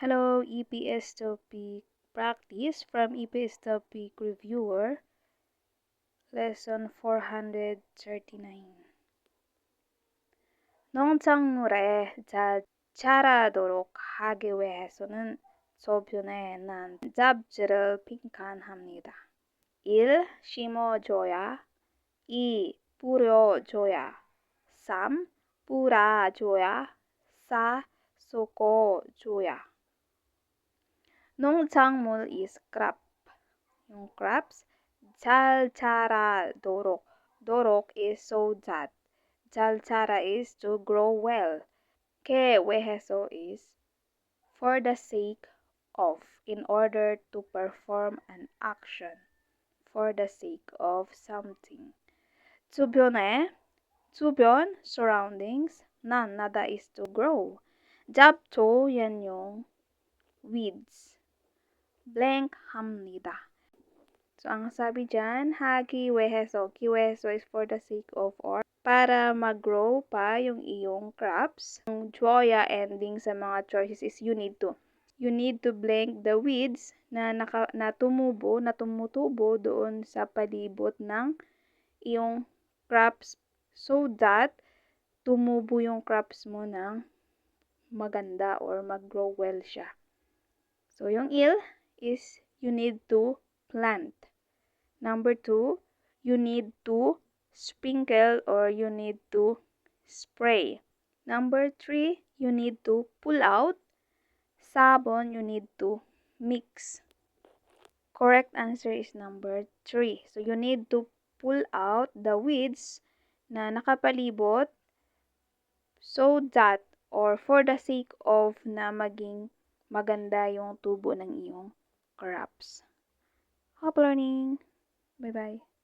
Hello, EPS topic practice from EPS topic reviewer, lesson 439. 농작물에 잘 자라도록 하기 위해서는 소변에 난 잡지를 빈칸합니다. 1. 심어줘야 2. 뿌려줘야 3. 뿌려줘야 4. 섞어줘야 농작물 is crop. Yung crops, 잘 자라도록. 도록 is so that. 잘 자라 is to grow well. Que 위해서 is for the sake of, in order to perform an action. For the sake of something. 주변에, 주변, surroundings. 난, nada is to grow. 잡초, yan yung weeds. Blank 합니다. So, ang sabi dyan, kiweheso. Kiweheso is for the sake of or para mag-grow pa yung iyong crops. Yung joya ending sa mga choices is you need to. You need to blank the weeds na tumutubo doon sa palibot ng iyong crops so that tumubo yung crops mo ng maganda or mag-grow well siya. So, yung is you need to plant. Number 2, you need to sprinkle or you need to spray. Number 3, you need to pull out. Sabon, you need to mix. Correct answer is number 3. So, you need to pull out the weeds na nakapalibot so that or for the sake of na maging maganda yung tubo ng iyong crops. Happy learning! Bye-bye.